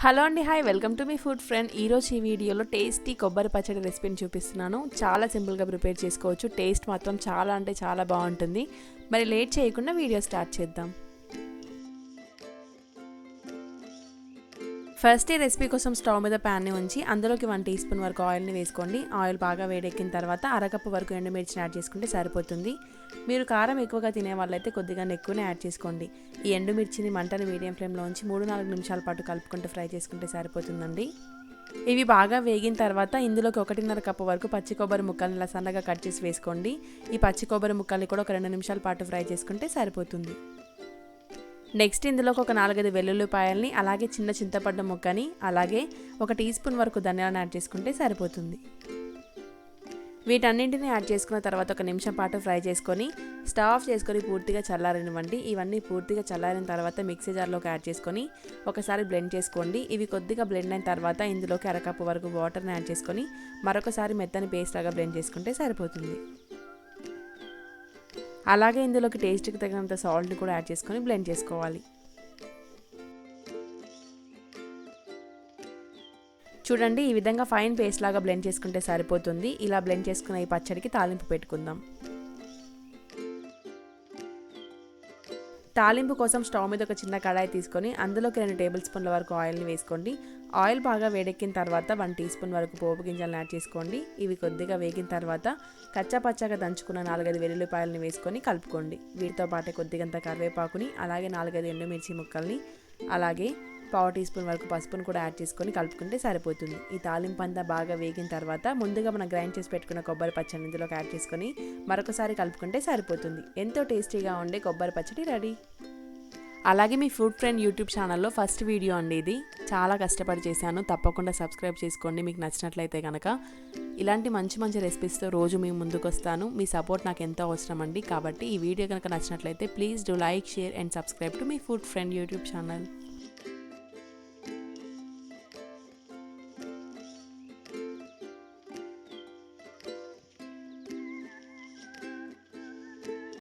Hello అండి, hi, welcome to me food friend. ఈరోజు ఈ వీడియోలో టేస్టీ కొబ్బరి పచ్చడి రెసిపీని చూపిస్తున్నాను. చాలా సింపుల్గా ప్రిపేర్ చేసుకోవచ్చు. టేస్ట్ మాత్రం చాలా అంటే చాలా బాగుంటుంది. మరి లేట్ చేయకుండా వీడియో స్టార్ట్ చేద్దాం. ఫస్ట్ ఈ రెసిపీ కోసం స్టవ్ మీద ప్యాన్ని ఉంచి అందులోకి 1 టీ స్పూన్ వరకు ఆయిల్ని వేసుకోండి. ఆయిల్ బాగా వేడెక్కిన తర్వాత అరకప్పు వరకు ఎండుమిర్చిని యాడ్ చేసుకుంటే సరిపోతుంది. మీరు కారం ఎక్కువగా తినే వాళ్ళైతే కొద్దిగా ఎక్కువనే యాడ్ చేసుకోండి. ఈ ఎండుమిర్చిని మంటని మీడియం ఫ్లేమ్లో ఉంచి 3-4 నిమిషాల పాటు కలుపుకుంటూ ఫ్రై చేసుకుంటే సరిపోతుందండి. ఇవి బాగా వేగిన తర్వాత ఇందులోకి 1.5 కప్పు వరకు పచ్చి కొబ్బరి ముక్కల్ని ఇలా సన్నగా కట్ చేసి వేసుకోండి. ఈ పచ్చి కొబ్బరి ముక్కల్ని కూడా ఒక 2 నిమిషాల పాటు ఫ్రై చేసుకుంటే సరిపోతుంది. నెక్స్ట్ ఇందులోకి ఒక 4-5 వెల్లుల్లిపాయల్ని, అలాగే చిన్న చింతపండు ముక్కని, అలాగే 1 టీ స్పూన్ వరకు ధనియాలను యాడ్ చేసుకుంటే సరిపోతుంది. వీటన్నింటిని యాడ్ చేసుకున్న తర్వాత 1 నిమిషం పాటు ఫ్రై చేసుకొని స్టవ్ ఆఫ్ చేసుకొని పూర్తిగా చల్లారనివ్వండి. ఇవన్నీ పూర్తిగా చల్లారిన తర్వాత మిక్సీ జార్లోకి యాడ్ చేసుకొని ఒకసారి బ్లెండ్ చేసుకోండి. ఇవి కొద్దిగా బ్లెండ్ అయిన తర్వాత ఇందులోకి అరకప్పు వరకు వాటర్ని యాడ్ చేసుకొని మరొకసారి మెత్తని పేస్ట్ లాగా బ్లెండ్ చేసుకుంటే సరిపోతుంది. అలాగే ఇందులోకి టేస్ట్కి తగినంత సాల్ట్ని కూడా యాడ్ చేసుకొని బ్లెండ్ చేసుకోవాలి. చూడండి, ఈ విధంగా ఫైన్ పేస్ట్ లాగా బ్లెండ్ చేసుకుంటే సరిపోతుంది. ఇలా బ్లెండ్ చేసుకున్న ఈ పచ్చడికి తాలింపు పెట్టుకుందాం. తాలింపు కోసం స్టవ్ మీద ఒక చిన్న కడాయి తీసుకొని అందులోకి 2 టేబుల్ స్పూన్ల వరకు ఆయిల్ని వేసుకోండి. ఆయిల్ బాగా వేడెక్కిన తర్వాత 1 టీ స్పూన్ వరకు పోపు గింజలను యాడ్ చేసుకోండి. ఇవి కొద్దిగా వేగిన తర్వాత కచ్చాపచ్చాగా దంచుకున్న 4-5 వెల్లుల్లిపాయలని వేసుకొని కలుపుకోండి. వీటితో పాటు కొద్దిగంత కరివేపాకుని, అలాగే 4-5 ఎండుమిర్చి ముక్కల్ని, అలాగే 1/4 టీ స్పూన్ వరకు పసుపును కూడా యాడ్ చేసుకొని కలుపుకుంటే సరిపోతుంది. ఈ తాలింపు అంతా బాగా వేగిన తర్వాత ముందుగా మనం గ్రైండ్ చేసి పెట్టుకున్న కొబ్బరి పచ్చడిని ఇందులోకి యాడ్ చేసుకొని మరొకసారి కలుపుకుంటే సరిపోతుంది. ఎంతో టేస్టీగా ఉండే కొబ్బరి పచ్చడి రెడీ. అలాగే మీ ఫుడ్ ఫ్రెండ్ యూట్యూబ్ ఛానల్లో ఫస్ట్ వీడియో అండి ఇది. చాలా కష్టపడి చేశాను. తప్పకుండా సబ్స్క్రైబ్ చేసుకోండి మీకు నచ్చినట్లయితే కనుక. ఇలాంటి మంచి మంచి రెసిపీస్తో రోజు మేము ముందుకు వస్తాను. మీ సపోర్ట్ నాకు ఎంతో అవసరం అండి. కాబట్టి ఈ వీడియో కనుక నచ్చినట్లయితే please do like, share and subscribe to me food friend YouTube channel.